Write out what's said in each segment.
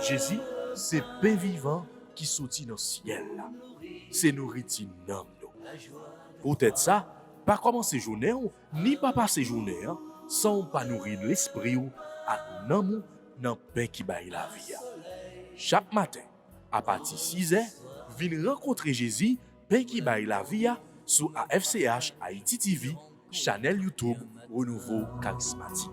Jésus, c'est pain vivant qui sortit dans le ciel. C'est nourriture dans nous. Peut-être ça, pas commencer journée ni pas passer journée sans pas nourrir l'esprit ou à l'amour dans pain qui baille la vie. Chaque matin, à partir de 6h, venez rencontrer Jésus, pain qui baille la vie sur AFCH Haïti TV, channel YouTube Renouveau Charismatique.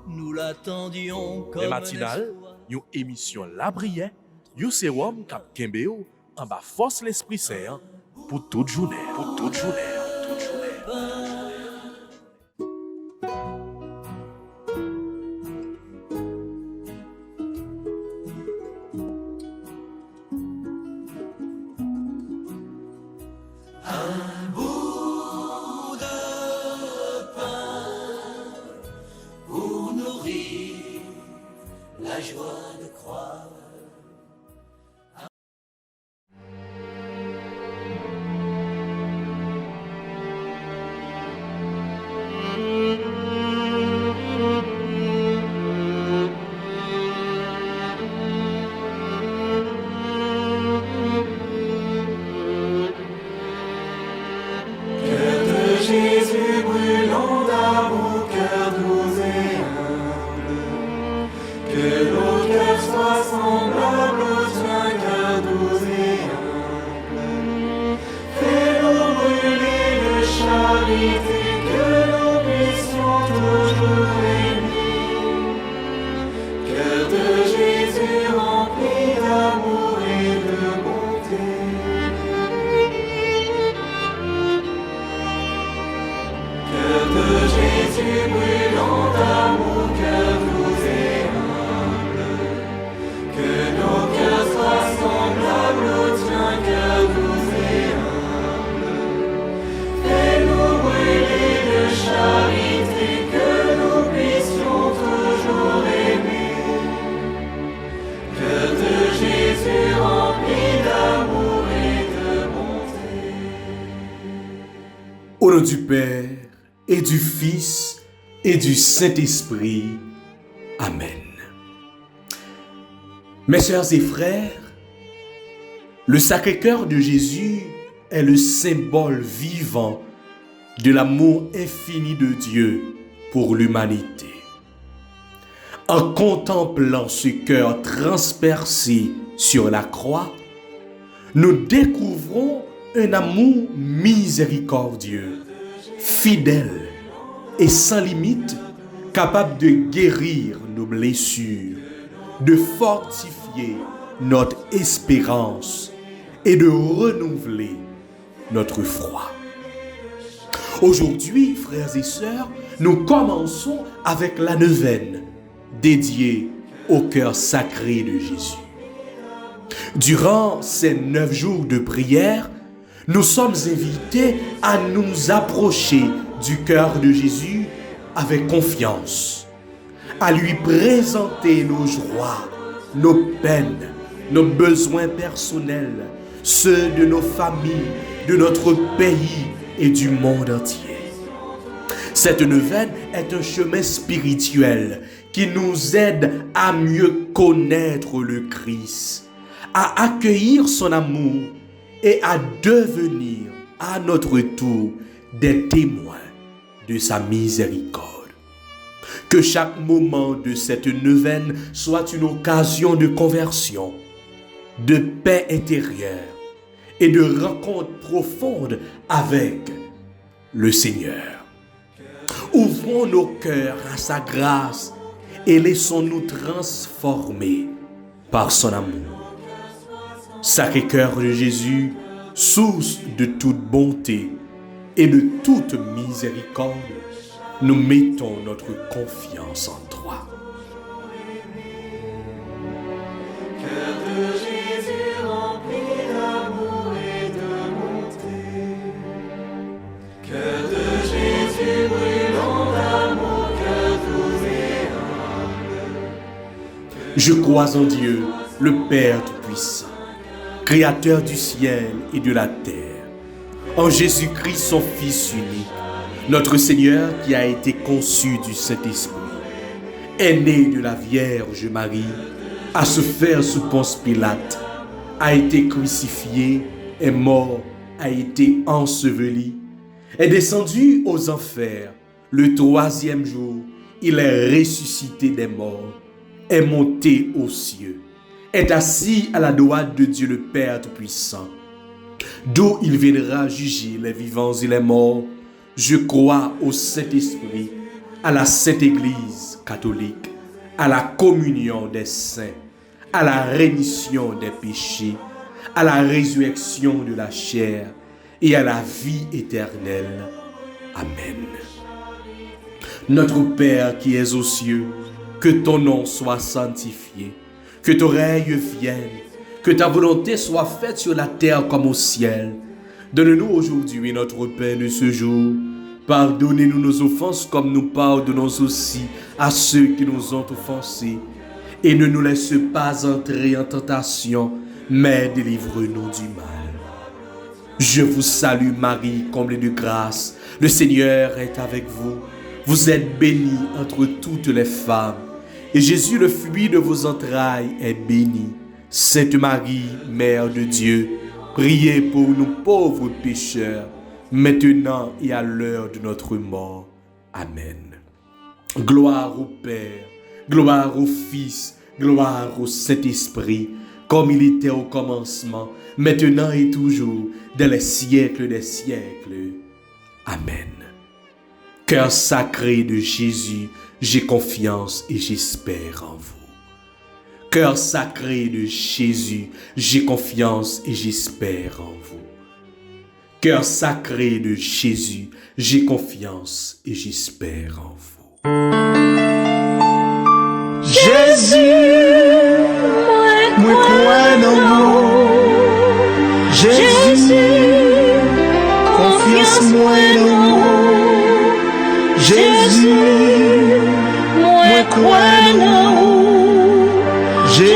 Nous l'attendions comme les matinales, une émission La Prière, un sérum cap Kembeo en bas force l'Esprit Saint pour toute journée. la joie de croire. Jésus brûlant d'amour, cœur doux et humble, que nos cœurs soient semblables au tien, cœur doux et humble. Fais-nous brûler de charité, que nous puissions toujours aimer. Cœur de Jésus rempli d'amour et de bonté. Cœur de Jésus brûlant d'amour, cœur doux et humble, que nos cœurs soient semblables au tien, cœur doux et humble. Fais-nous brûler de charité, que nous puissions toujours aimer. Cœur de Jésus rempli d'amour et de bonté. Au nom du Père, et du Fils, et du Saint-Esprit. Amen. Mes sœurs et frères, le Sacré-Cœur de Jésus est le symbole vivant de l'amour infini de Dieu pour l'humanité. En contemplant ce cœur transpercé sur la croix, nous découvrons un amour miséricordieux, fidèle et sans limite, capable de guérir nos blessures, de fortifier notre espérance et de renouveler notre foi. Aujourd'hui, frères et sœurs, nous commençons avec la neuvaine dédiée au cœur sacré de Jésus. Durant ces 9 jours de prière, nous sommes invités à nous approcher du cœur de Jésus avec confiance, à lui présenter nos joies, nos peines, nos besoins personnels, ceux de nos familles, de notre pays et du monde entier. Cette neuvaine est un chemin spirituel qui nous aide à mieux connaître le Christ, à accueillir son amour et à devenir à notre tour des témoins de sa miséricorde. Que chaque moment de cette neuvaine soit une occasion de conversion, de paix intérieure et de rencontre profonde avec le Seigneur. Ouvrons nos cœurs à sa grâce et laissons-nous transformer par son amour. Sacré-Cœur de Jésus, source de toute bonté et de toute miséricorde, nous mettons notre confiance en toi. Cœur de Jésus rempli d'amour et de bonté. Cœur de Jésus brûlant d'amour, cœur doux et humble. Je crois en Dieu, le Père Tout-Puissant, Créateur du ciel et de la terre, en Jésus-Christ son Fils unique, notre Seigneur qui a été conçu du Saint-Esprit, est né de la Vierge Marie, a souffert sous Ponce Pilate, a été crucifié, est mort, a été enseveli, est descendu aux enfers. Le troisième jour, il est ressuscité des morts, est monté aux cieux, est assis à la droite de Dieu le Père Tout-Puissant, d'où il viendra juger les vivants et les morts. Je crois au Saint-Esprit, à la Sainte Église catholique, à la communion des saints, à la rémission des péchés, à la résurrection de la chair et à la vie éternelle. Amen. Notre Père qui es aux cieux, que ton nom soit sanctifié, que ton règne vienne, que ta volonté soit faite sur la terre comme au ciel. Donne-nous aujourd'hui notre pain de ce jour. Pardonnez-nous nos offenses comme nous pardonnons aussi à ceux qui nous ont offensés. Et ne nous laisse pas entrer en tentation, mais délivre-nous du mal. Je vous salue Marie, comblée de grâce. Le Seigneur est avec vous. Vous êtes bénie entre toutes les femmes. Et Jésus, le fruit de vos entrailles, est béni. Sainte Marie, Mère de Dieu, priez pour nous pauvres pécheurs, maintenant et à l'heure de notre mort. Amen. Gloire au Père, gloire au Fils, gloire au Saint-Esprit, comme il était au commencement, maintenant et toujours, dans les siècles des siècles. Amen. Cœur sacré de Jésus, j'ai confiance et j'espère en vous. Cœur sacré de Jésus, j'ai confiance et j'espère en vous. Cœur sacré de Jésus, j'ai confiance et j'espère en vous. Jésus, moi crois en vous. Jésus, confiance moi en vous. Jésus, moi crois en vous. Jésus.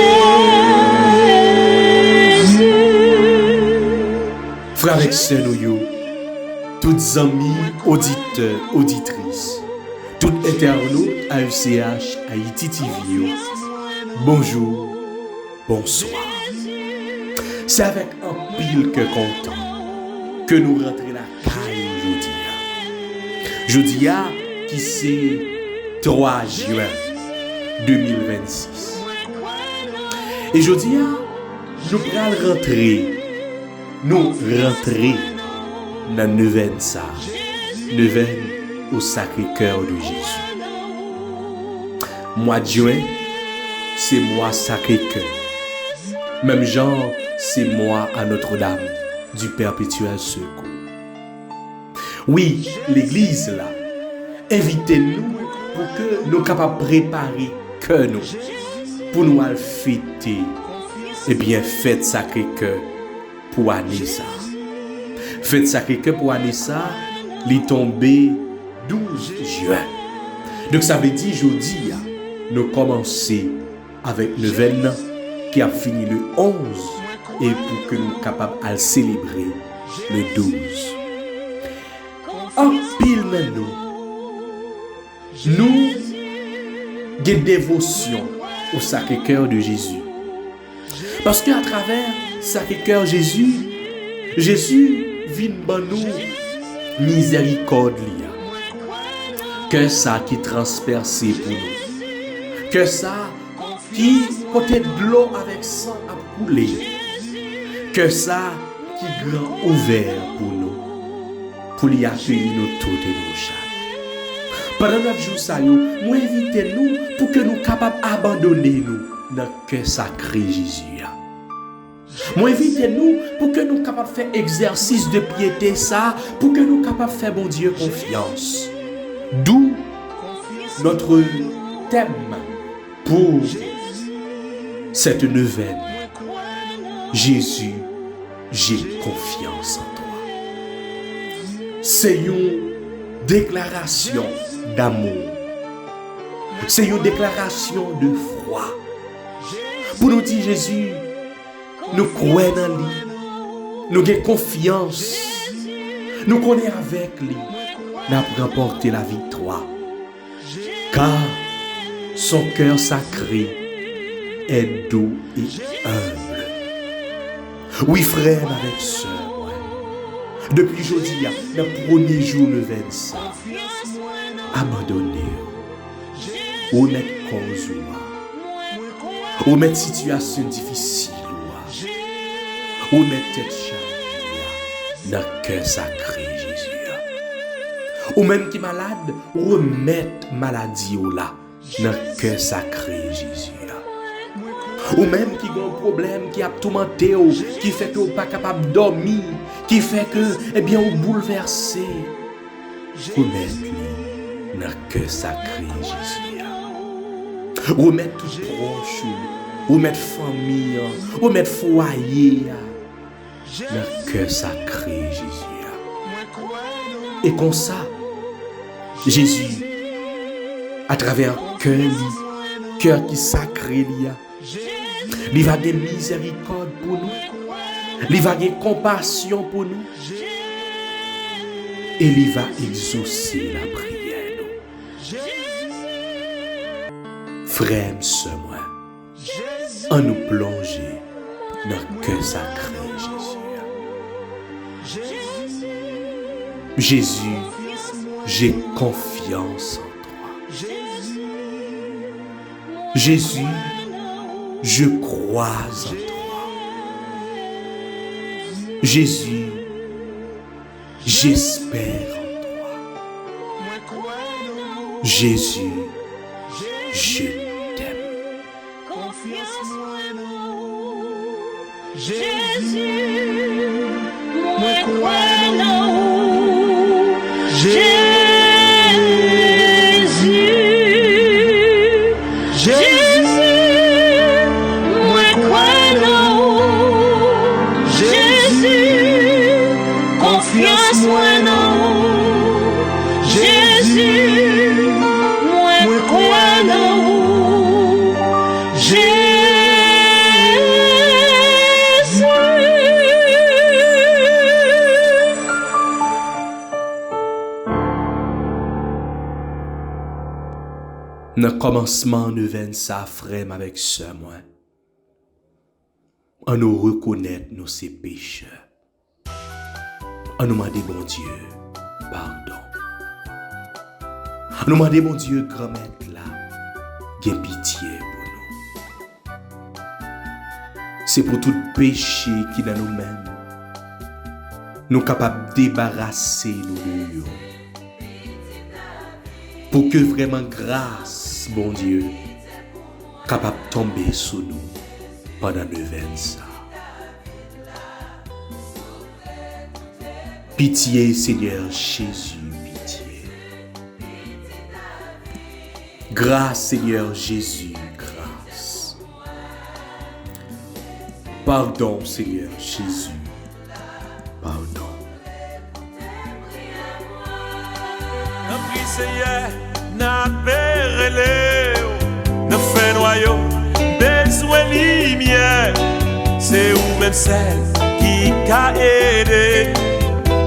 Frères et sœurs, toutes amis, auditeurs, auditrices, tout internaute AECH, Haïti TV, bonjour, bonsoir. C'est avec un pile que content que nous rentrons la caille aujourd'hui. Jeudi qui c'est 3 juin 2026. Et jeudi nous allons rentrer dans la neuvaine ça, neuvaine au Sacré-Cœur de Jésus. Mois de juin, c'est mois Sacré-Cœur. Même genre, c'est mois à Notre-Dame du Perpétuel Secours. Oui, l'église là, invitez-nous pour que nous capables de préparer que nous, pour nous aller fêter, et bien fête Sacré-Cœur pour année ça. Fête Sacré-Cœur pour année ça, il est tombé 12 juin. Donc ça veut dire jeudi, nous commençons avec le 29 qui a fini le 11 et pour que nous soyons capables de célébrer le 12. En pile nous avons des dévotions au Sacré-Cœur de Jésus. Parce qu'à travers Sacré-Cœur Jésus vient nous miséricorde. Que ça qui transpercé pour nous. Que ça qui peut-être de l'eau avec sang à couler. Que ça qui grand ouvert pour nous. Pour y accueillir nous toutes et nos chaque. Pendant 9 jours, ça nous invitez-nous pour que nous soyons capables d'abandonner nous dans le cœur sacré Jésus. Moi invitez-nous pour que nous soyons capables de faire exercice de piété ça, pour que nous soyons capables de faire bon Dieu confiance. D'où notre thème pour cette neuvaine. Jésus, j'ai confiance en toi. C'est une déclaration d'amour. C'est une déclaration de foi. Pour nous dire Jésus, nous croyons en lui. Nous avons confiance. Nous connaissons avec lui. Nous avons remporté la victoire. Car Son cœur sacré est doux et humble. Oui, frère avec sœur, ouais. Depuis jeudi, le premier jour le 25, abandonné, ou net cause, ou met situation difficile, ou met tête chargée, dans le cœur sacré, Jésus. Ou même qui malade, ou mettre maladie là, dans le cœur sacré, Jésus. Ou même qui a un problème qui a tourmenté, qui fait que vous pas capable de dormir, qui fait que, eh bien, vous bouleversé. Ou mettre dans le cœur sacré, Jésus. Ou mettre tout proche, ou mettre famille, ou mettre foyer, dans le cœur sacré, Jésus. Et comme ça, Jésus, à travers cœur qui sacré, il va de miséricorde pour nous, il va de compassion pour nous, et il va exaucer la prière. Frère, sœur, moi, en nous plonger dans le cœur sacré, Jésus. Jésus, j'ai confiance en toi. Jésus, je crois en toi. Jésus, j'espère en toi. Jésus, je t'aime. Jésus, moi crois en vous. Jésus, moi crois en vous. Jésus, confiance moi en vous. Jésus, moi crois en vous. Jésus. Dans le commencement, nous venons ça, frère, avec sœur, moi. On nous reconnaît nos ses pécheurs. On nous demande, bon Dieu, pardon. On nous demande, bon Dieu, grand maître là, qu'il pitié pour nous. C'est pour tout péché qui dans nous-mêmes, nous capables de débarrasser nous. Pour que vraiment grâce, bon Dieu, capable de tomber sur nous pendant le 25. Pitié, Seigneur Jésus, pitié. Grâce, Seigneur Jésus, grâce. Pardon, Seigneur Jésus, pardon. Seigneur, n'a perlé, n'a fait noyau, besoin lumière, c'est où même celle qui a aidé,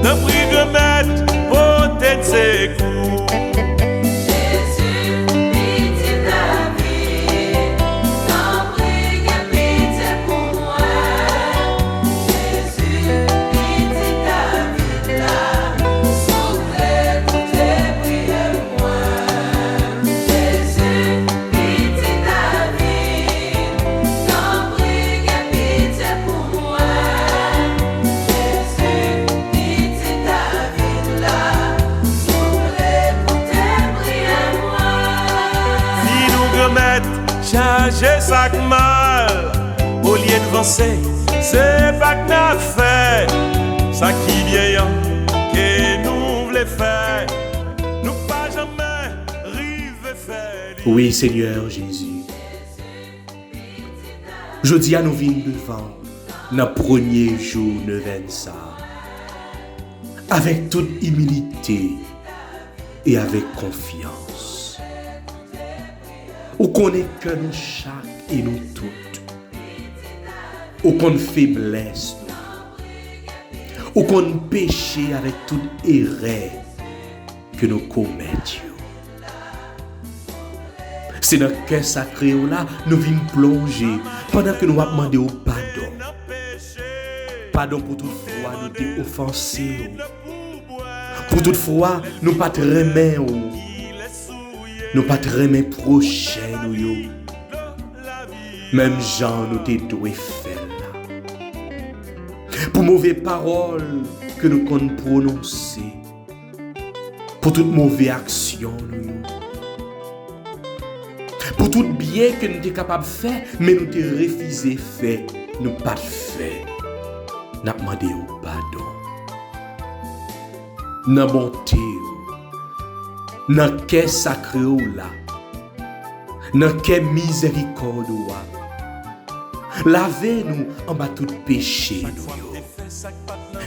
n'a pris de mettre peut-être ses coups. Jésus, pitié ta vie, t'en prie, pitié pour moi. Jésus, pitié ta vie là, sauve toutes tes prières moi. Jésus, pitié ta vie, t'en prie, pitié pour moi. Jésus, pitié ta vie là, sauve toutes tes prières moi. Si nous remettre, changer sac mal, au lieu de penser, c'est pas que n'a fait, ça qui vieillant, que nous voulons faire, nous pas jamais rive faire. Oui, Seigneur Jésus. Je dis à nous venir devant, dans le premier jour de 25, avec toute humilité et avec confiance. Ou qu'on est que nous chaque et nous toutes. Ou qu'on faiblesse nous. Ou qu'on péché avec toute erreur que nous commettions. C'est dans le cœur sacré là, nous venons plonger pendant que nous avons demandé au pardon. Pardon pour toute fois nous t'ai offensé. Pour toute fois nous pas te remettre. Nous pas te remettre prochain nous. Même Jean nous t'ai doué faire là. Pour mauvaises paroles que nous comptons prononcer. Pour toute mauvaise action nous. Pour tout bien que nous sommes capables de faire, mais nous avons refusé de faire, nous pas de faire. Nous avons demandé au pardon. Dans la bonté, dans le cœur sacré, dans le cœur miséricorde, lavez-nous en bas tout péché.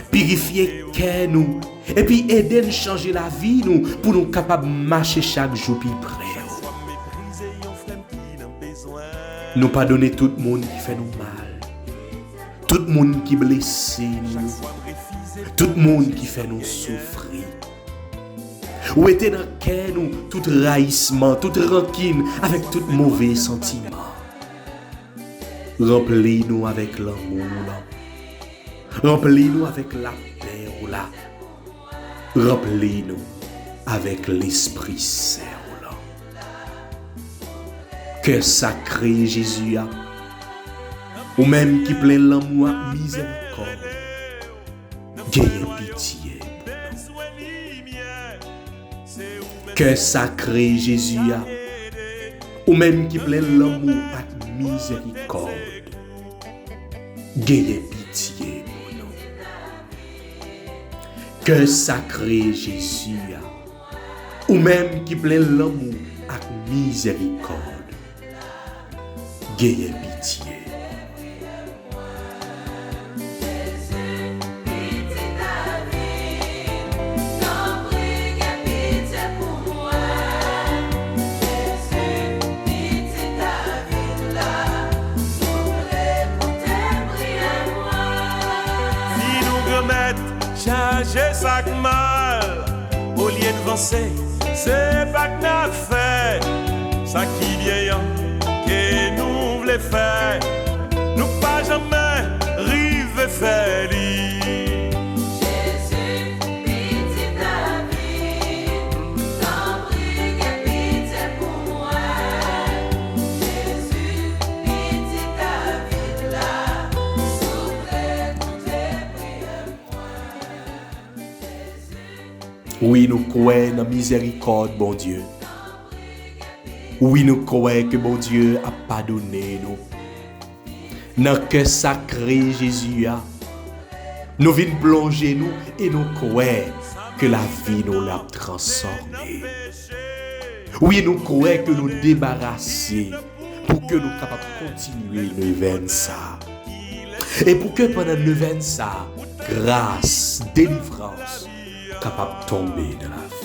Purifiez cœur nous et puis aidez-nous à changer la vie nous pour nous capables de marcher chaque jour plus près. Nous pardonner tout le monde qui fait nous mal. Tout le monde qui blesse nous. Tout le monde qui fait nous souffrir. Ou était dans le cœur nous tout raillissement, toute rancune avec tout mauvais sentiment. Remplis-nous avec l'amour. Remplis-nous avec la paix. Remplis-nous avec l'Esprit Saint. Cœur sacré Jésus, ou même qui plein l'amour et miséricorde, gagne pitié. Cœur sacré Jésus, ou même qui plein l'amour et miséricorde, gagne pitié pour nous. Cœur sacré Jésus, ou même qui plein l'amour et miséricorde, gagne pitié. Charger sac mal, au lieu de avancer, c'est pas que n'a fait, ça qui vient, que nous voulons faire, nous pas jamais rive faire. Jésus, pitié ta vie, t'en prie, pitié pour moi. Jésus, pitié ta vie là, souffle pour tes prières. Oui, nous croyons dans la miséricorde, bon Dieu. Oui, nous croyons que bon Dieu a pardonné nous. Dans le cœur sacré Jésus, nous venons plonger nous et nous croyons que la vie nous l'a transformé. Oui, nous croyons que nous débarrasser pour que nous soyons capables de continuer le vin ça. Et pour que pendant le vin ça, grâce, délivrance, capable de tomber dans la vie.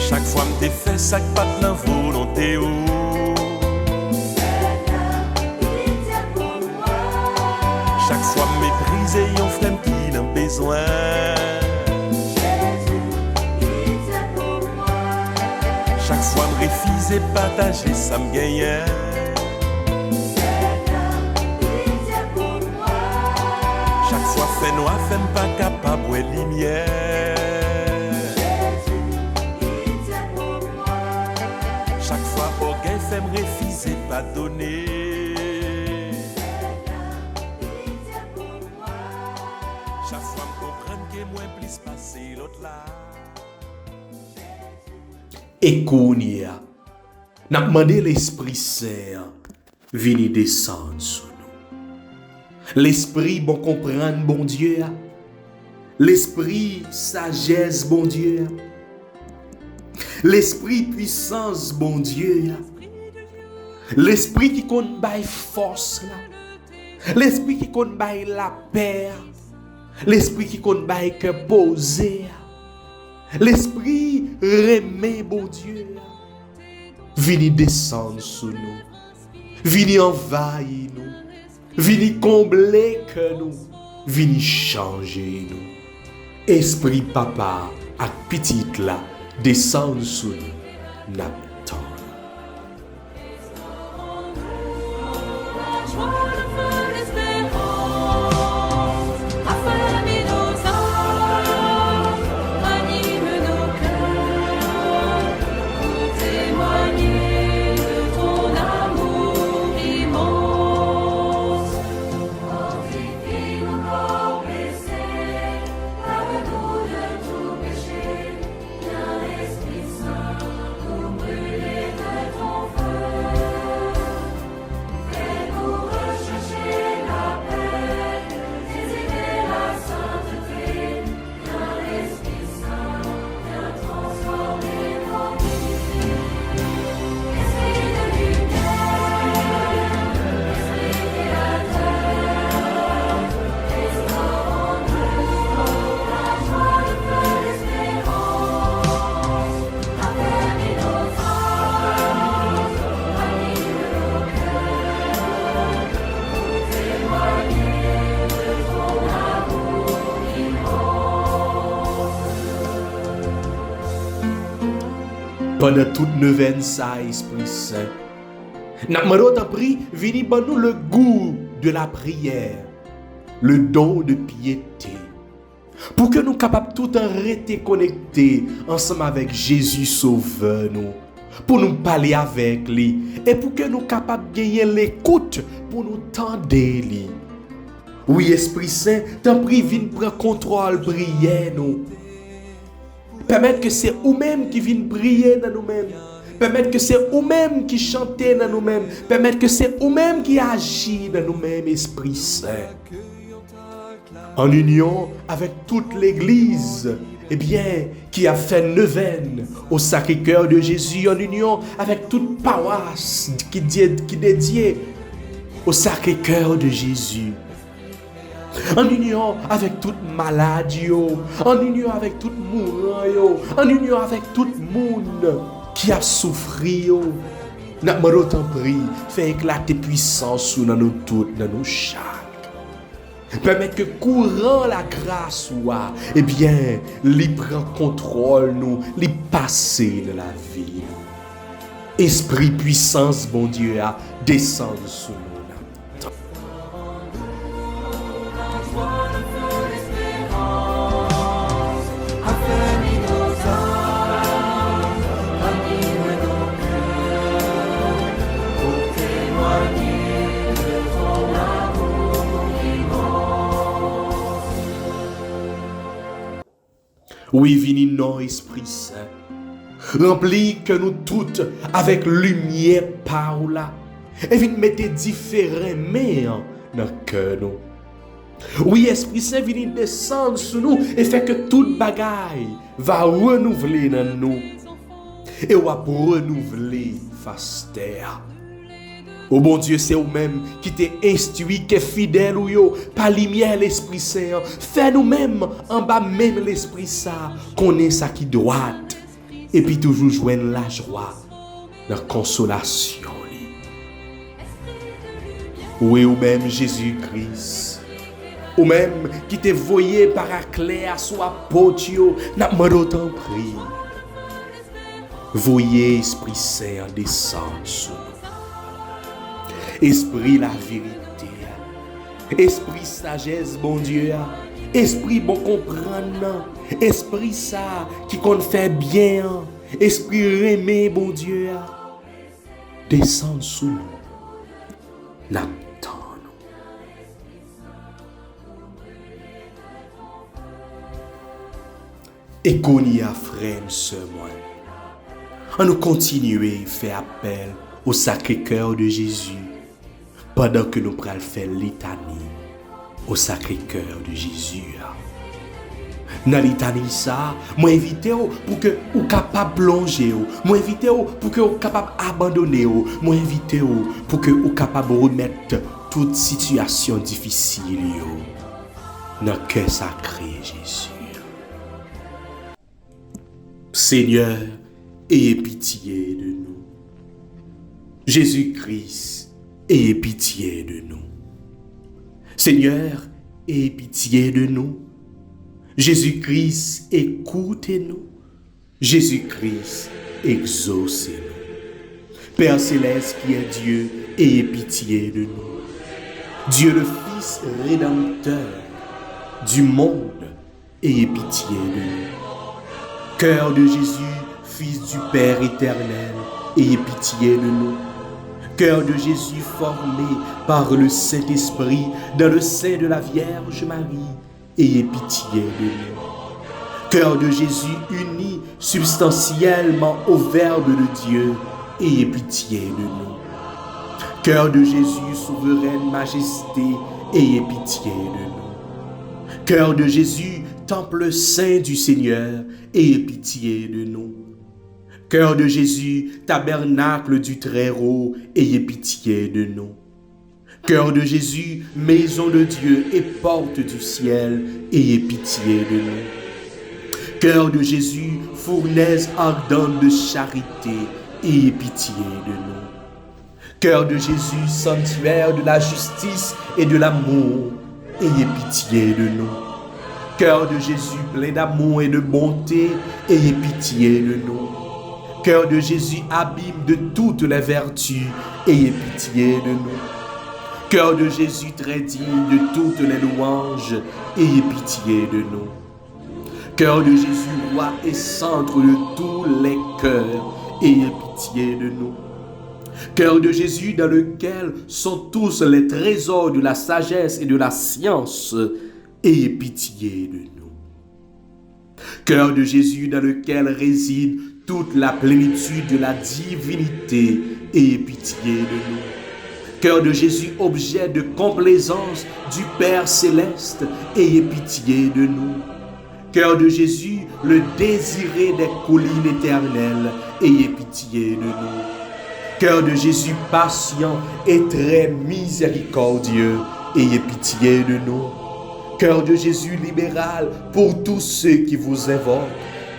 Chaque fois que t'es fait ça pas de la volonté ou chaque fois méprisé yon flemme qui n'a besoin. Chaque fois me refuser partager ça me gagne. Chaque fois fait noir fait pas capable de lumière. Chaque fois orgueil fait me refuser pas donner. Chaque fois me comprendre que moi plus passer l'autre là. Et Kounia, n'a demandé l'Esprit Saint venir descendre sur nous. L'Esprit bon comprendre bon Dieu, l'Esprit sagesse bon Dieu. L'esprit puissance, bon Dieu. L'esprit qui compte bail force là. L'esprit qui compte bail la paix. L'esprit qui compte bail que posé. L'esprit remet, bon Dieu. Vini descendre sur nous. Vini envahir nous. Vini combler que nous. Vini changer nous. Esprit papa ak petite là descend sur nous. N'attend. La joie, le feu, l'espérance, affermis nos âmes, anime nos cœurs, pour témoigner de ton amour immense. Fortifie nos corps blessés, lave-nous de tout péché, viens Esprit Saint, nous brûler de ton feu. Fais-nous rechercher la paix, désirer la sainteté, viens Esprit Saint, viens transformer nos vies. Esprit de lumière, Esprit créateur, restaure en nous la joie, le feu, l'espérance, affermis nos âmes, anime nos cœurs, pour témoigner de ton amour immense. Pendant toute neuvaine ça, Esprit Saint, n'a pas pris, vini ban nous le goût de la prière, le don de piété, pour que nous capables tout en rester connectés ensemble avec Jésus Sauveur nous, pour nous parler avec lui, et pour que nous capables de gagner l'écoute pour nous tendre lui. Oui, Esprit Saint, t'en prie, viens prendre contrôle, prière nous. Permettre que c'est vous-même qui viennent prier dans nous-mêmes. Permettre que c'est vous-même qui chantez dans nous-mêmes. Permettre que c'est vous-même qui agit dans nous-mêmes, Esprit Saint. En union avec toute l'Église, eh bien, qui a fait neuvaine au Sacré-Cœur de Jésus, en union avec toute paroisse qui dédiée au Sacré-Cœur de Jésus. En union avec toute maladie, en union avec tout mourant, en union avec tout monde qui a souffert. N'a pas autant pris, fait éclater puissance dans nous toutes, dans nous chaque. Permettre que courant la grâce soit, eh bien, lui prend contrôle nous, lui passer de la vie. Esprit puissance, bon Dieu, a descendre sur nous. Oui, vini non, Esprit Saint. Remplis que nous toutes avec lumière par là. Et vini mettre différents mains dans le cœur nous. Oui, Esprit Saint, vini descendre sur nous et fait que toute bagaille va renouveler dans nous. Et va renouveler face terre. Oh bon Dieu, c'est vous-même qui t'es instruit, qui est fidèle ou yo, par lumière l'Esprit Saint. Fais nous-mêmes en bas même l'Esprit Saint, qu'on est ça qui doit. Et puis toujours joindre la joie, la consolation. Oui, ou même Jésus-Christ. Ou même qui t'est voyé par la clair à soi potio, n'a pas d'autant pris. Voyez Esprit Saint en descendre sur nous. Esprit la vérité, Esprit sagesse, bon Dieu, Esprit bon comprendre, Esprit ça qui compte faire bien, Esprit remet, bon Dieu, descend sous nous, n'attend nous. Et qu'on y a frère, sœur, moi, on nous continuer à faire appel au Sacré-Cœur de Jésus. Pendant que nous prenons faire litanie au Sacré-Cœur de Jésus. Dans litanie ça, moi invité pour que vous capable plonger, moi invité pour que vous capable abandonner, moi invité pour que vous capable remettre toute situation difficile dans le cœur sacré Jésus. Seigneur, ayez pitié de nous. Jésus-Christ, ayez pitié de nous. Seigneur, ayez pitié de nous. Jésus-Christ, écoutez-nous. Jésus-Christ, exaucez-nous. Père céleste qui est Dieu, ayez pitié de nous. Dieu le Fils rédempteur du monde, ayez pitié de nous. Cœur de Jésus, Fils du Père éternel, ayez pitié de nous. Cœur de Jésus formé par le Saint-Esprit dans le sein de la Vierge Marie, ayez pitié de nous. Cœur de Jésus uni substantiellement au Verbe de Dieu, ayez pitié de nous. Cœur de Jésus, souveraine majesté, ayez pitié de nous. Cœur de Jésus, temple saint du Seigneur, ayez pitié de nous. Cœur de Jésus, tabernacle du Très-Haut, ayez pitié de nous. Cœur de Jésus, maison de Dieu et porte du ciel, ayez pitié de nous. Cœur de Jésus, fournaise ardente de charité, ayez pitié de nous. Cœur de Jésus, sanctuaire de la justice et de l'amour, ayez pitié de nous. Cœur de Jésus, plein d'amour et de bonté, ayez pitié de nous. Cœur de Jésus, abîme de toutes les vertus, ayez pitié de nous. Cœur de Jésus, très digne de toutes les louanges, ayez pitié de nous. Cœur de Jésus, roi et centre de tous les cœurs, ayez pitié de nous. Cœur de Jésus, dans lequel sont tous les trésors de la sagesse et de la science, ayez pitié de nous. Cœur de Jésus, dans lequel réside toute la plénitude de la divinité, ayez pitié de nous. Cœur de Jésus, objet de complaisance du Père céleste, ayez pitié de nous. Cœur de Jésus, le désiré des collines éternelles, ayez pitié de nous. Cœur de Jésus, patient et très miséricordieux, ayez pitié de nous. Cœur de Jésus, libéral pour tous ceux qui vous invoquent,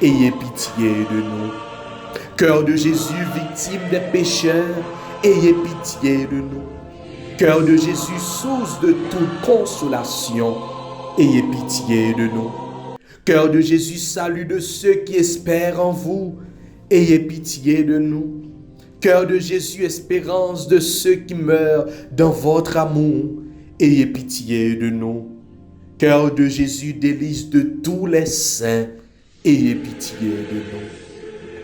ayez pitié de nous. Cœur de Jésus, victime des pécheurs, ayez pitié de nous. Cœur de Jésus, source de toute consolation, ayez pitié de nous. Cœur de Jésus, salut de ceux qui espèrent en vous, ayez pitié de nous. Cœur de Jésus, espérance de ceux qui meurent dans votre amour, ayez pitié de nous. Cœur de Jésus, délice de tous les saints, ayez pitié de nous.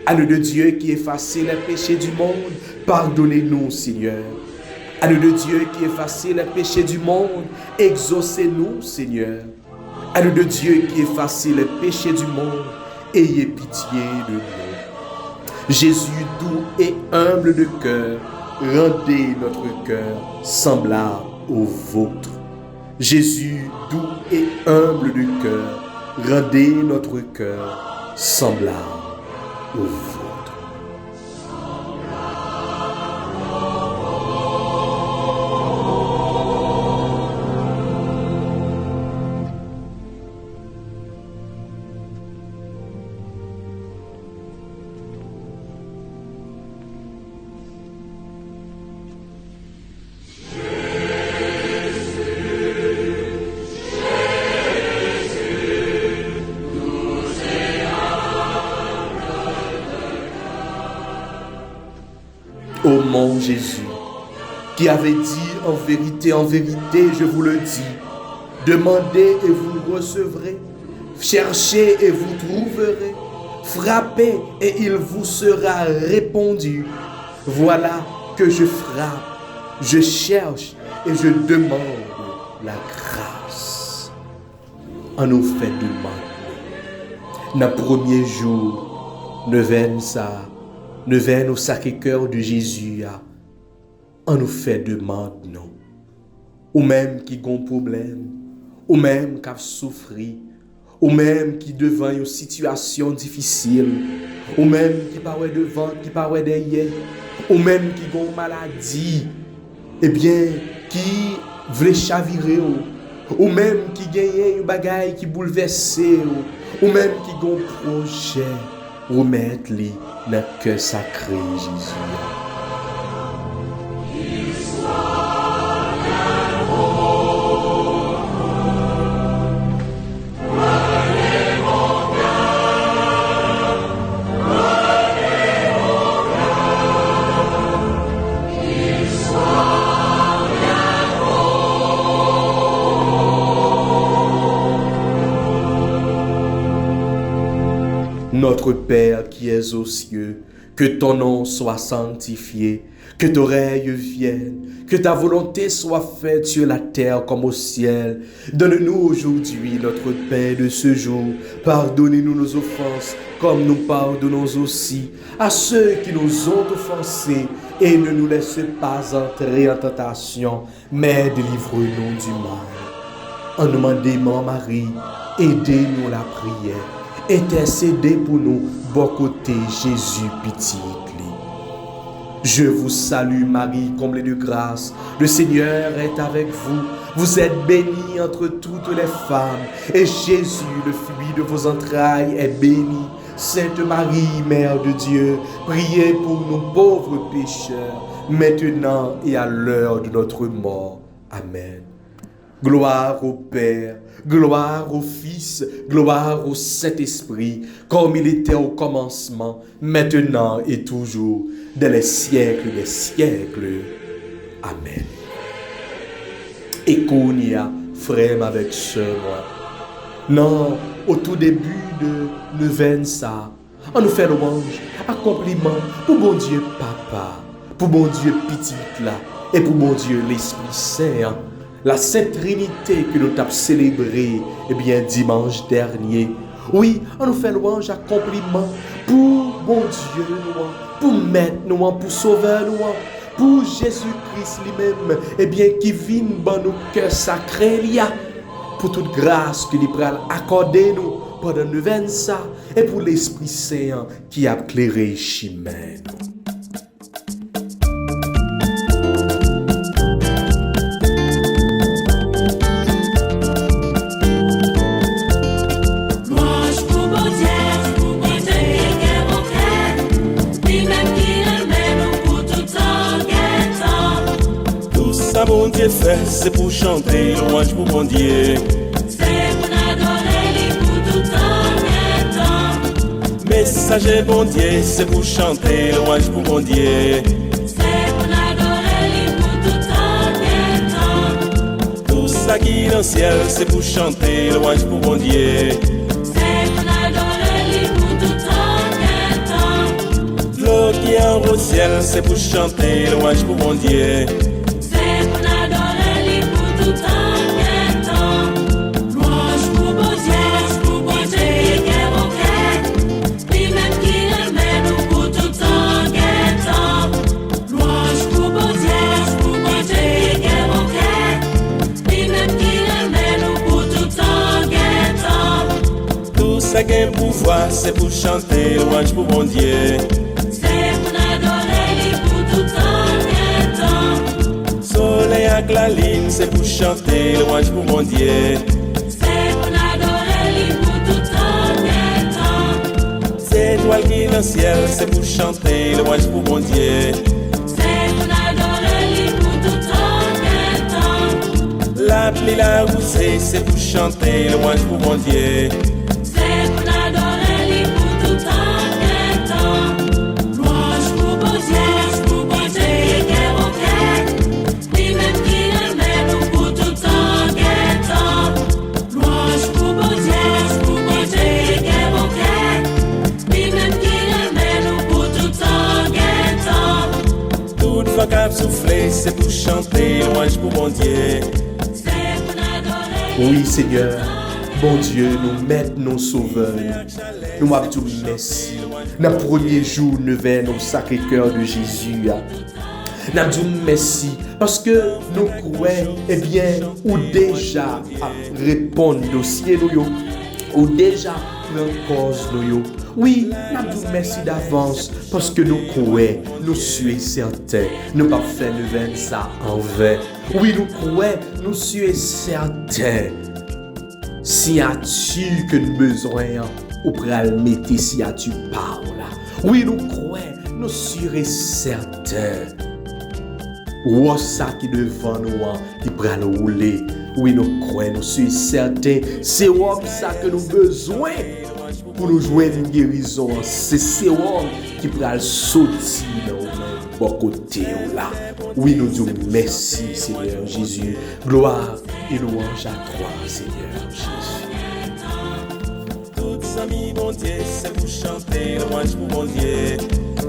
Agneau de Dieu qui effacez les péchés du monde, pardonnez-nous, Seigneur. Agneau de Dieu qui effacez les péchés du monde, exaucez-nous, Seigneur. Agneau de Dieu qui effacez les péchés du monde, ayez pitié de nous. Jésus doux et humble de cœur, rendez notre cœur semblable au vôtre. Jésus doux et humble de cœur, rendez notre cœur semblable au vôtre. Ô mon Jésus, qui avait dit en vérité, je vous le dis, demandez et vous recevrez, cherchez et vous trouverez, frappez et il vous sera répondu. Voilà que je frappe, je cherche et je demande la grâce. En nous fait demander. Dans le premier jour, ne viennent au Sacré-Cœur de Jésus, on nous fait demande, non. Ou même qui ont problème, ou même qui ont souffert, ou même qui devant une situation difficile, ou même qui paraît devant, qui paraît derrière, ou même qui a une maladie, eh bien, qui veut chavirer, ou même qui gagne une bagaille qui bouleverse, ou même qui a un projet, remettre-les dans le cœur sacré Jésus. Notre Père qui es aux cieux, que ton nom soit sanctifié, que ton règne vienne, que ta volonté soit faite sur la terre comme au ciel. Donne-nous aujourd'hui notre pain de ce jour. Pardonnez-nous nos offenses, comme nous pardonnons aussi à ceux qui nous ont offensés. Et ne nous laisse pas entrer en tentation, mais délivre-nous du mal. En nous demandant, Marie, aidez-nous la prière. Intercédez pour nous, bon côté Jésus pitié. Je vous salue Marie, comblée de grâce, le Seigneur est avec vous. Vous êtes bénie entre toutes les femmes, et Jésus, le fruit de vos entrailles, est béni. Sainte Marie, Mère de Dieu, priez pour nous pauvres pécheurs, maintenant et à l'heure de notre mort. Amen. Gloire au Père, gloire au Fils, gloire au Saint-Esprit, comme il était au commencement, maintenant et toujours, dans les siècles des siècles. Amen. Et qu'on y a, frère avec sœur, moi. Non, au tout début de neuvaine ça, on nous fait louange, accomplissement pour bon Dieu Papa, pour bon Dieu Petit là, et pour bon Dieu l'Esprit Saint. La Sainte Trinité que nous avons célébrée dimanche dernier. Oui, on nous fait louange, accomplissement pour bon Dieu, pour Maître, pour Sauveur, pour Jésus-Christ lui-même, qui vient dans nos cœurs sacrés, pour toute grâce que nous allons accorder nous pendant le neuvaine ça, et pour l'Esprit Saint qui a éclairé chemin. Bon Dieu fait, c'est pour chanter louange pour bon Dieu. C'est pour adorer lui pour tout temps. Messager bon Dieu, c'est pour chanter louange pour bon Dieu. C'est pour adorer lui pour tout temps. Tout ça qui est dans le ciel, c'est pour chanter louange pour bon Dieu. C'est pour adorer lui pour tout temps. L'eau qui est en haut ciel, c'est pour chanter louange pour bon Dieu. Quel pouvoir, c'est pour chanter louange pour bon Dieu. C'est pour adorer lui pour tout temps. Soleil avec la ligne, c'est pour chanter louange pour mon Dieu. C'est pour adorer lui pour tout temps. C'est étoile qui est dans le ciel, c'est pour chanter louange pour mon Dieu. C'est pour adorer lui pour tout temps. La pluie, la rosée, c'est pour chanter louange pour mon Dieu. Souffler, c'est pour chanter louange pour mon Dieu. Oui, Seigneur, bon Dieu, nous mettons nos sauveurs. Nous m'abdou merci. Dans le premier jour, nous venons au Sacré-Cœur de Jésus. Nous m'abdou merci parce que nous croyons, ou déjà à répondre au dossier, ou déjà prend cause nous yo. Oui, nous disons merci d'avance parce que nous croyons, nous sommes certains, nous pas faire nous ça en vain. Oui, nous croyons, nous sommes certains. Si as-tu que nous besoin, ou pral mettre si as-tu parles. Oui, nous croyons, nous sommes certains. Ou ça qui devant nous, qui pral rouler. Oui, nous croyons, nous sommes certains. C'est ça que nous besoin. Pour nous jouer une guérison, c'est ce qui pral sortir dans bon côté là. Oui, nous disons merci, Seigneur Jésus. Gloire et louange à toi, Seigneur Jésus. Toutes amis, bon Dieu, c'est pour chanter louange pour bon Dieu.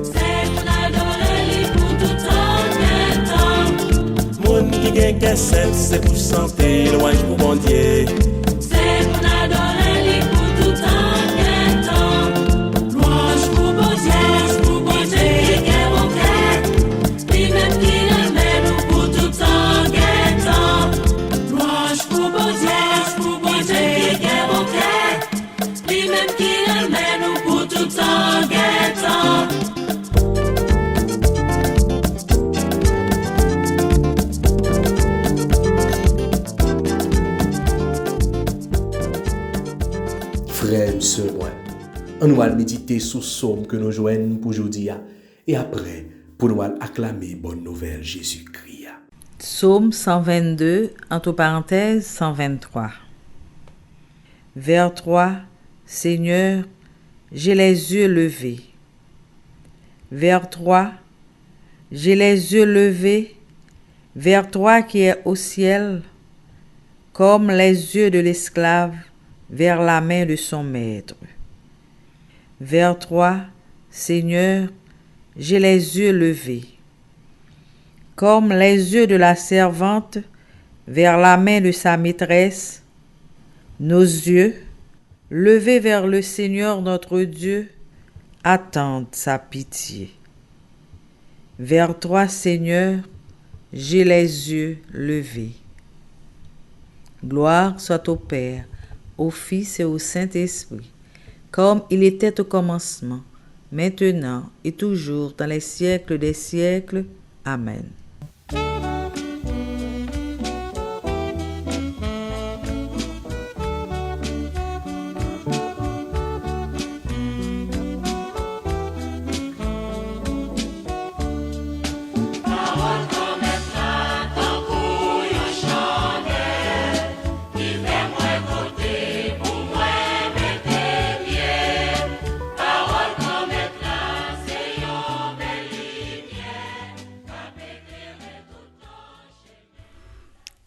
C'est pour adorer lui pour tout temps. Moun qui gagne cassette, c'est pour chanter louange pour bon Dieu. C'est pour adorer lui pour tout temps. Louange pour bon Dieu, qui est mon cœur. Lui-même qui aime nous pour tout temps. Louange pour bon Dieu, qui est mon cœur. Lui-même qui aime nous pour tout temps. Frères et sœurs, on va méditer sur le psaume que nous jouons pour aujourd'hui et après, pour nous acclamer bonne nouvelle Jésus-Christ. Psaume 122, entre parenthèses 123. Vers toi, Seigneur, j'ai les yeux levés. Vers toi, j'ai les yeux levés, vers toi qui es au ciel, comme les yeux de l'esclave vers la main de son maître. Vers toi, Seigneur, j'ai les yeux levés, comme les yeux de la servante vers la main de sa maîtresse, nos yeux, levés vers le Seigneur notre Dieu, attendent sa pitié. Vers toi, Seigneur, j'ai les yeux levés. Gloire soit au Père, au Fils et au Saint-Esprit, comme il était au commencement, maintenant et toujours, dans les siècles des siècles. Amen.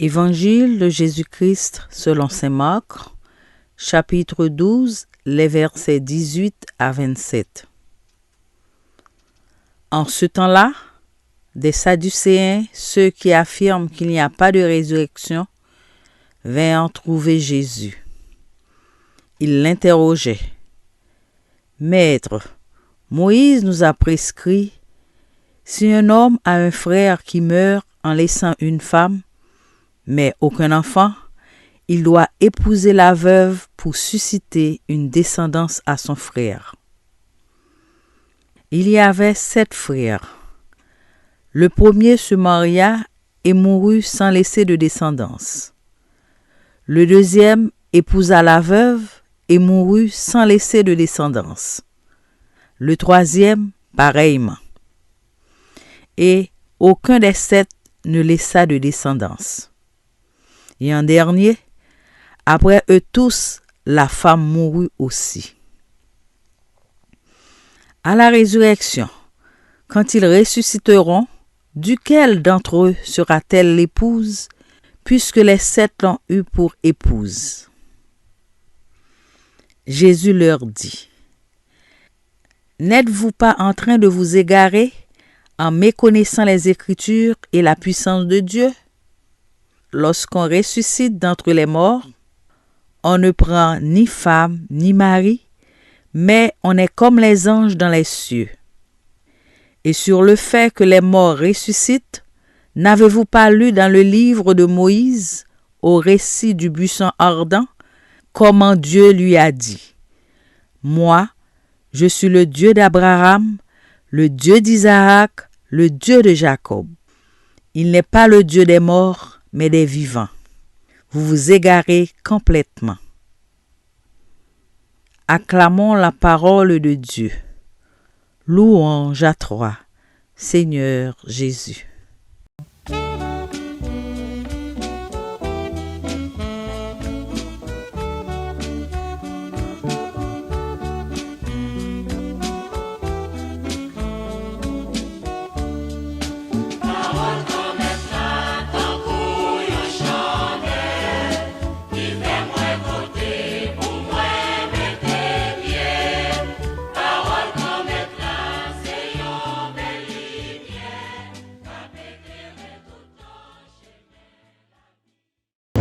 Évangile de Jésus-Christ selon saint Marc, chapitre 12, les versets 18 à 27. En ce temps-là, des Sadducéens, ceux qui affirment qu'il n'y a pas de résurrection, vinrent trouver Jésus. Ils l'interrogeaient. « Maître, Moïse nous a prescrit, si un homme a un frère qui meurt en laissant une femme, mais aucun enfant, il doit épouser la veuve pour susciter une descendance à son frère. Il y avait 7 frères. Le premier se maria et mourut sans laisser de descendance. Le deuxième épousa la veuve et mourut sans laisser de descendance. Le troisième, pareillement. Et aucun des 7 ne laissa de descendance. Et en dernier, après eux tous, la femme mourut aussi. À la résurrection, quand ils ressusciteront, duquel d'entre eux sera-t-elle l'épouse, puisque les 7 l'ont eue pour épouse? Jésus leur dit, « N'êtes-vous pas en train de vous égarer en méconnaissant les Écritures et la puissance de Dieu? Lorsqu'on ressuscite d'entre les morts, on ne prend ni femme ni mari, mais on est comme les anges dans les cieux. Et sur le fait que les morts ressuscitent, n'avez-vous pas lu dans le livre de Moïse, au récit du buisson ardent, comment Dieu lui a dit, « Moi, je suis le Dieu d'Abraham, le Dieu d'Isaac, le Dieu de Jacob. » Il n'est pas le Dieu des morts, mais des vivants. Vous vous égarez complètement. Acclamons la parole de Dieu. Louange à toi, Seigneur Jésus.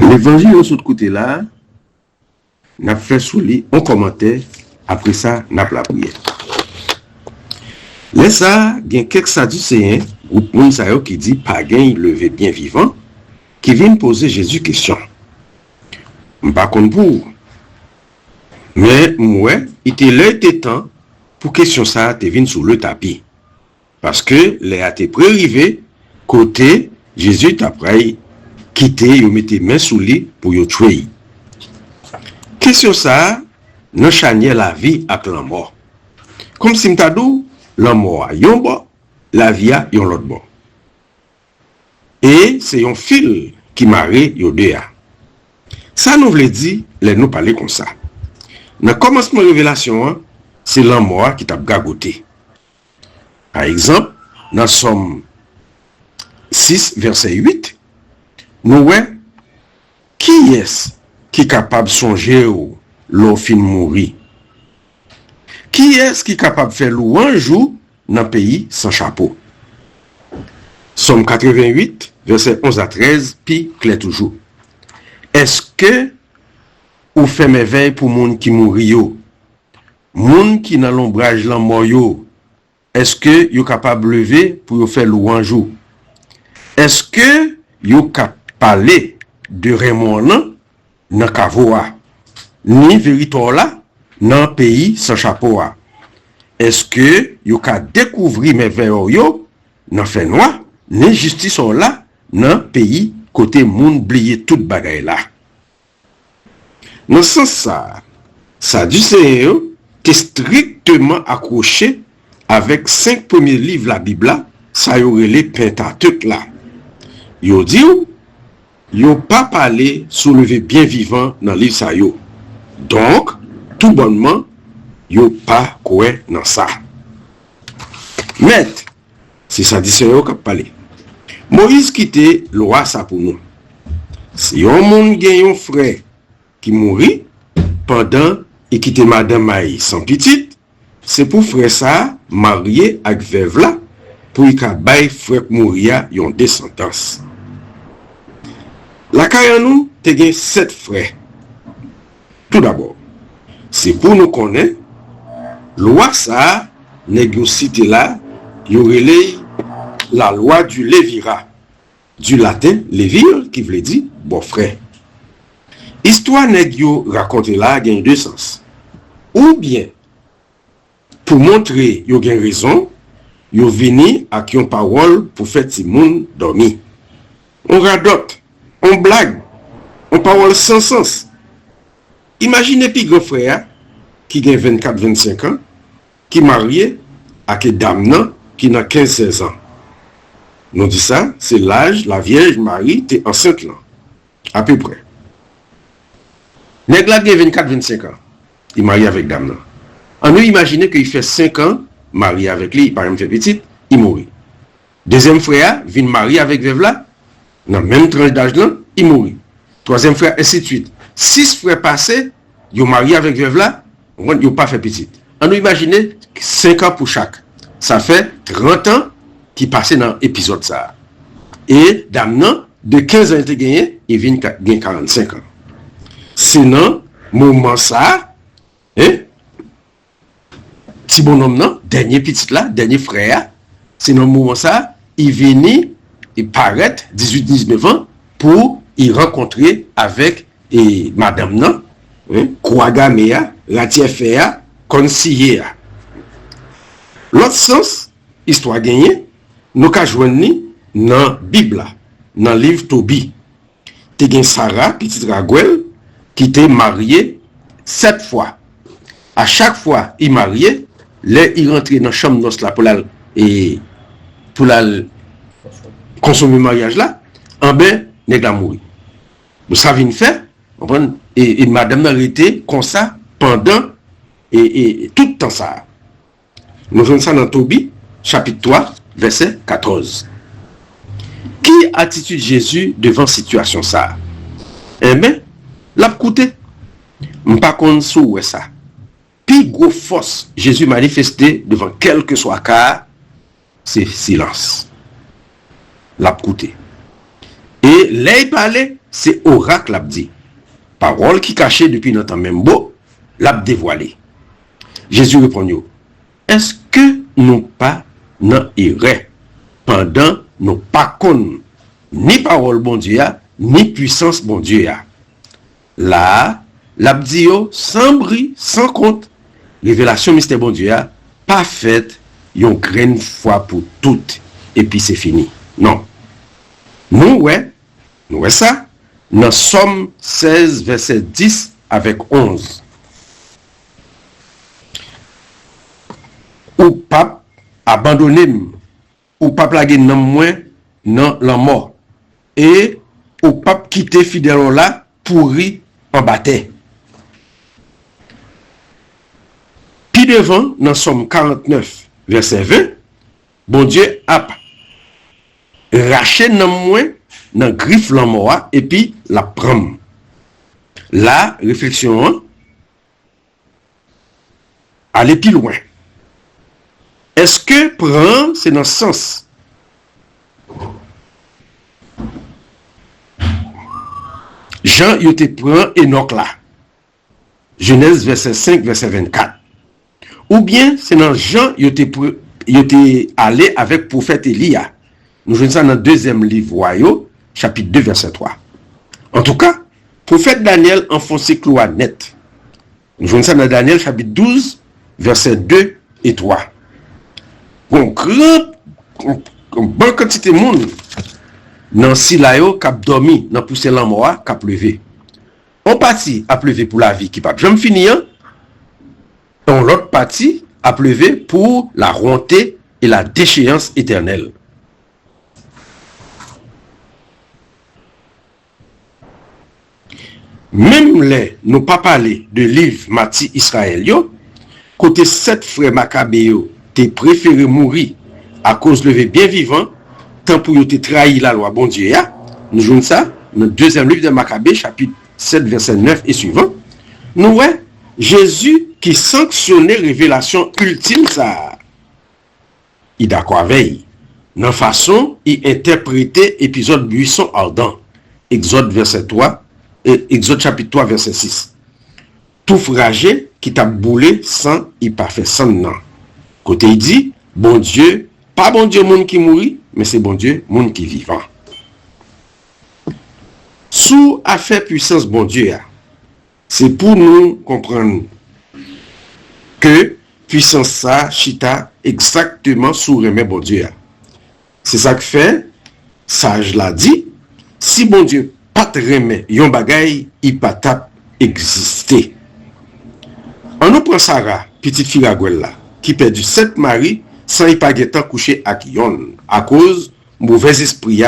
L'évangile de ce côté-là, n'a fait sous lui, on commentait, après ça, n'a pas la prière. Là, ça, il y a quelques sadducéens, ou moun qui dit, pas gain levé bien vivant, qui viennent poser Jésus question. M'pas contre pour. Mais, moi, il était temps pour question ça, te vienne sous le tapis. Parce que, les a été pré-rivé, côté, Jésus t'après, quitter, yo mette main sous lui pour yo tuer. Question ça, nous chanier la vie avec la mort. Comme si m'tadou, la mort a yon bon, la vie a yon l'autre bon. Et c'est yon fil qui marre yo deux a. Ça nous veut dire, les nous parler comme ça. Dans le commencement de la révélation, c'est la mort qui t'a gagoté. Par exemple, dans Somme 6, verset 8, nous voyons qui est-ce qui est capable de songer ou l'offre mourir? Qui est-ce qui est capable de faire louange dans le pays sans chapeau? Somme 88, verset 11 à 13, puis clair toujours. Est-ce que ou fait mes veilles pour moun qui mourit yo? Moun qui dans l'ombrage la mort yo? Est-ce que yo capable de lever pour yo faire louange? Est-ce que yo capable parler de Raymond dans Kavoa, ni Véritola dans pays sans chapeau. Est-ce que yo ka découvrir mes veilles yo dans fait noir, ni justice là dans pays côté moun blier toute bagaille là. Dans ce sens ça du Seigneur est strictement accroché avec 5 premiers livres la Bible, ça y aurait les Pentateuque là. Yo dit yo pas parlé soulever bien vivant dans livre ça yo. Donc, tout bonnement, yo pas quoi dans ça. Mais, c'est ça dit yo qui parlé. Moïse quitté loi ça pour nous. Si yon moun gen yon frère qui mourit pendant et quitte madame Maï sans petite, c'est pour frère ça marié avec veuve là pour y ka bay frère mourir yon descendance. La Kayanou te gen 7 frères. Tout d'abord, c'est pour nous connaître, loi ça, négocité là, y la loi du Lévira, du latin Lévir, qui veut dire bon frère. Histoire négio raconté là, gagne deux sens. Ou bien, pour montrer yo gen raison, yo vini ak yon parole pour faire ti moun dormi. On radote. On blague, on parle sans sens. Imaginez puis grand frère qui a 24-25 ans, qui est marié avec une dame qui a 15-16 ans. Nous dit ça, c'est l'âge, la Vierge Marie était enceinte là, à peu près. Nèg la a 24-25 ans, il est marié avec dame. On nous imagine qu'il fait 5 ans, marié avec lui, il paraît fait petit, il mourit. Deuxième frère vient marier avec veuve là, dans le même tranche d'âge là, il mourit. Troisième frère, ainsi de suite. 6 frères passés, ils ont marié avec veuve là, ils n'ont pas fait petit. On nous imagine 5 ans pour chaque. Ça fait 30 ans qui passaient dans l'épisode ça. Et dame de 15 ans il gagné, il vient gagner 45 ans. Sinon, moment ça, petit bonhomme non, dernier petit là, dernier frère, sinon moment ça, il vient il paraît 18-19 ans pour y rencontrer avec madame non, Croix gammée, ratier fait, conseiller. L'autre sens, histoire gagnée, nous ka joindre dans Bible, dans livre Tobie. Te gen Sarah, petite Raguel, qui était mariée 7 fois. À chaque fois, il mariait, là, il rentrait dans la chambre noce là pour la consommer le mariage là, en ben, nèg la mourir. Vous savez une fait, et madame n'a été comme ça pendant et tout le temps ça. Nous voyons ça dans Tobie, chapitre 3, verset 14. Qui attitude Jésus devant situation ça? Eh bien, l'a coûté. M'pas kon sou ça. Puis gros force Jésus manifesté devant quel que soit cas, c'est silence. L'a coûté. Et là il parlait, c'est oracle l'a dit. Parole qui cachée depuis notre même beau, l'a dévoilé. Jésus répond: est-ce que nous pas n'en irait pendant nous pas connaît ni parole bon Dieu ni puissance bon Dieu là l'abdio sans bris sans compte révélation mystère bon Dieu pas faite yon graine fois pour toutes et puis c'est fini. Non, nous ça dans Somme 16 verset 10 avec 11. Ou pape abandonné ou pape plagué nan moins nan la mort et ou pape quitté fidèle là pourri en bataille. Puis devant dans Somme 49 verset 20, bon Dieu a raché nan moins nan griffe la mort et puis la prend. La réflexion aller plus loin. Est-ce que prend, c'est dans ce sens? Jean, il te prend Enoch là. Genèse verset 5, verset 24. Ou bien, c'est dans Jean, il te allé avec prophète Elia. Nous voyons ça dans le deuxième livre Royaux, chapitre 2, verset 3. En tout cas, prophète Daniel enfoncé clois net. Nous voyons ça dans Daniel, chapitre 12, verset 2 et 3. Bon, bonne quantité de monde dans Silayo qui a dormi dans poussé l'amour qui a pleuvé. On partie a pleuvé pour la vie qui pas jamais finir. On l'autre partie a pleuvé pour la ronté et la déchéance éternelle. Même les nous pas parler de livre Mati Israël yo, côté 7 frères Macabéo t'es préféré mourir à cause levé bien vivant tant pour te trahir la loi bon Dieu ya. Nous jouons ça dans le deuxième livre de Maccabée chapitre 7 verset 9 et suivant. Nous ouais Jésus qui sanctionnait révélation ultime ça. Il d'accord avec dans façon il interpréter épisode buisson ardent. Exode verset 3 et Exode chapitre 3 verset 6. Tout fragé qui t'a boulé sans il pas fait sans non. Côté il dit, bon Dieu, pas bon Dieu monde qui mourit, mais c'est bon Dieu monde qui vivant. Sous affaire puissance bon Dieu, c'est pour nous comprendre que puissance ça chita exactement sous remè bon Dieu. C'est ça que fait, sage l'a dit, si bon Dieu pas te remè yon bagay, il pas tap exister. On nous prend Sarah, petite fille Raguel là, qui perdu 7 maris sans y pas temps coucher avec yon à cause mauvais esprit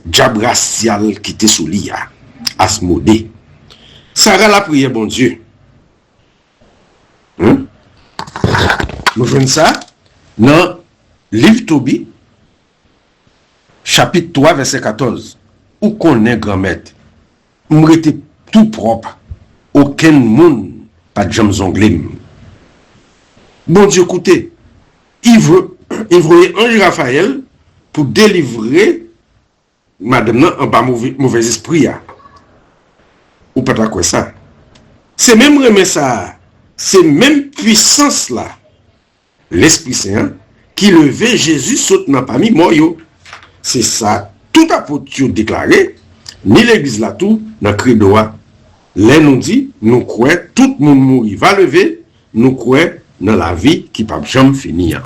diable racial qui était sous lui Asmodée. Sarah la prière bon Dieu. Nous voyons ça dans livre Tobie chapitre 3 verset 14 où connaît grand-mère m'était tout propre aucun monde pas de jambes ongles. Bon Dieu, écoutez, il voyait Henri Raphaël pour délivrer madame en bas mauvais esprit. Ou pas quoi ça? C'est même remè ça, c'est même puissance là. L'Esprit Saint qui levait Jésus saute dans parmi mort. C'est ça, tout apôtre déclaré, ni l'église là tout, dans credo Là nous dit, nous croyons, tout le monde mourir va lever, nous croyons dans la vie qui ne peut jamais finir.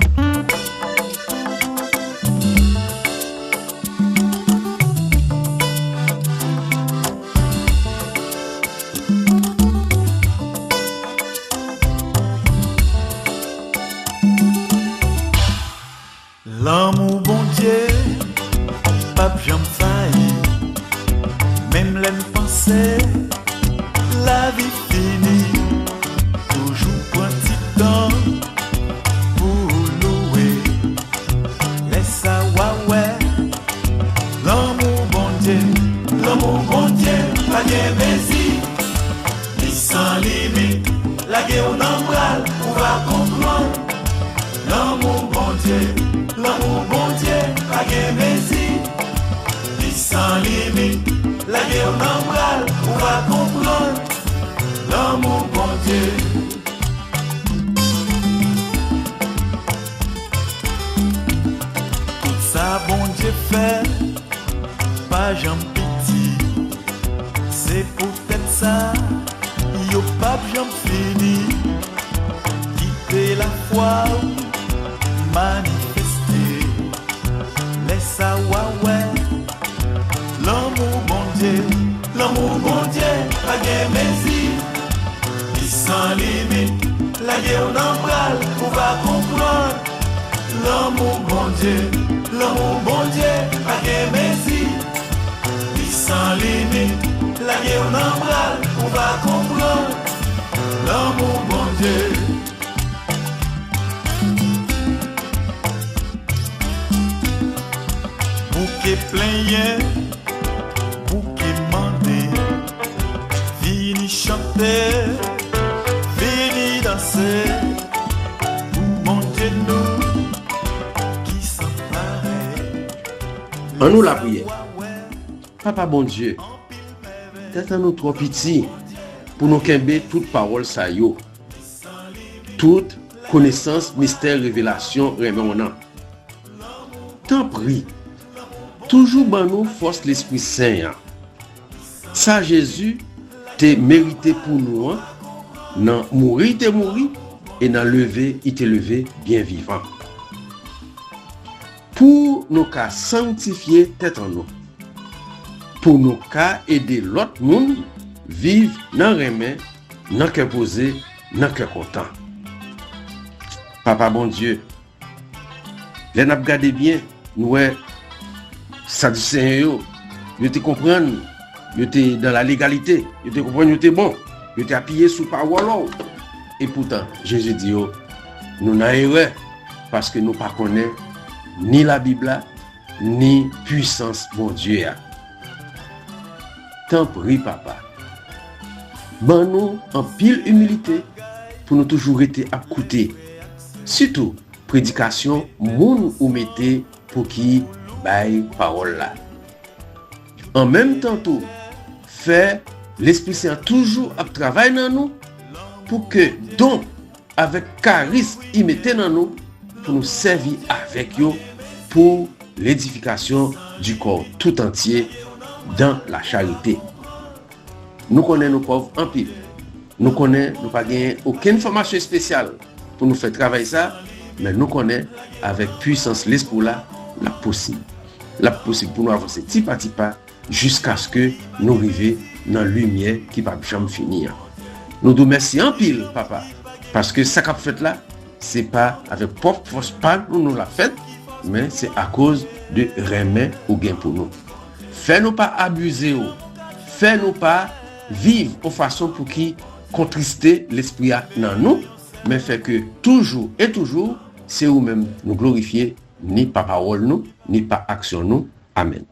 L'amour bon Dieu, pas jamais failli. Même l'aime penser, la vie finie. Toujours prend petit temps pour louer. Laisse ça ouais. L'amour bon Dieu, pas de messie. Ni sans limite, la guerre on embrale, on va comprendre. L'amour bon Dieu, pas de messie. Ni sans limite, la guerre on embrale, on va comprendre. L'amour bon Dieu. Tout ça bon Dieu fait, pas j'en pitié. C'est peut-être ça, yo pas j'en fini. Quitter la foi, manifester. Laisse ça ouais. L'amour bon Dieu, pas de messie. Ni sans limite, la guerre on embrale, on va comprendre. L'amour bon Dieu, pas de messie. Ni sans limite, la guerre on embrale, on va comprendre. L'amour bon Dieu. Bouquet plein, bouquet mandé, vini chanter, vini danser, mon Dieu nous, qui s'emparait. En nous la prière. Papa bon Dieu, t'es nous trop petit pour nous kembe toute parole sa yo. Toute connaissance, mystère, révélation, remenant. T'en prie. Toujours ban nous force l'Esprit Saint. Ça Jésus t'es mérité pour nous. Nan mourir t'es mourir et nan lever il t'est levé bien vivant. Pour nous qu'à sanctifier tête en nous. Pour nous qu'à aider l'autre monde vivre nan remè, nan cœur posé, nan cœur content. Papa bon Dieu, les n'a regardé bien, nous ça du Seigneur, yo te comprendre, yo te dans la légalité, yo te comprendre, yo te bon, yo te appuyé sous parole. Et pourtant, Jésus dit yo, nous n'a erreur parce que nous pas connaît ni la Bible ni puissance bon Dieu. T'en prie papa. Ben nous en pile humilité pour nous toujours être à côté. Surtout prédication moun ou mettez pour qui bail parole là. En même temps tout, fait l'Esprit Saint toujours à travailler dans nous pour que donc avec charisme il mette dans nous pour nous servir avec eux pour l'édification du corps tout entier dans la charité. Nous connaissons nos pauvres en pile. Nous connaissons, nous pas gagné aucune formation spéciale pour nous faire travailler ça, mais nous connaissons avec puissance l'esprit là la possible pour nous avancer petit pas jusqu'à ce que nous arrivions dans la lumière qui va jamais finir. Nous nous remercions en pile papa parce que ça qu'a fait là c'est pas avec propre force pas nous l'a fait mais c'est à cause de remède ou gain pour nous. Fais-nous pas abuser, fais-nous pas vivre de façon pour qui contrister l'esprit dans nous, mais fait que toujours et toujours, c'est nous-mêmes nous glorifier, ni par parole nous, ni par action nous. Amen.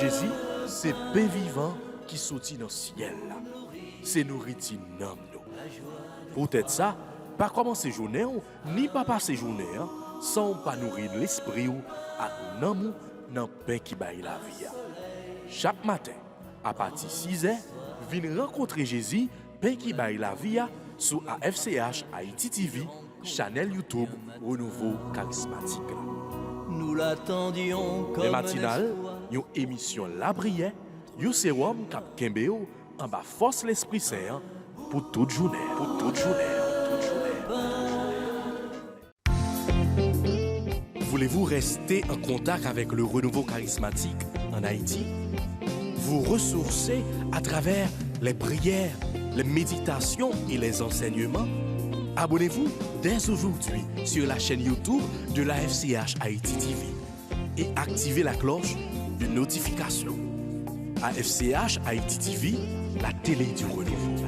Jésus, c'est pain vivant qui sortit dans le ciel. C'est nourriture nam nous. Peut-être ça, pas commencer journée ni pas passer journée sans pas nourrir l'esprit ou à nan dans pain qui baille la vie. Chaque matin, à partir de 6h, viens rencontrer Jésus, pain qui baille la vie sur AFCH Haïti TV, channel YouTube Renouveau Charismatique. Nous l'attendions comme Les matinales, l'espoir. une émission La Brière, un sérum cap Kembeo en bas force l'Esprit Saint pour toute journée. Pour toute journée. Voulez-vous rester en contact avec le renouveau charismatique en Haïti? Vous ressourcer à travers les prières, les méditations et les enseignements? Abonnez-vous dès aujourd'hui sur la chaîne YouTube de la FCH Haïti TV et activez la cloche de notification. AFCH Haïti TV, la télé du renouveau.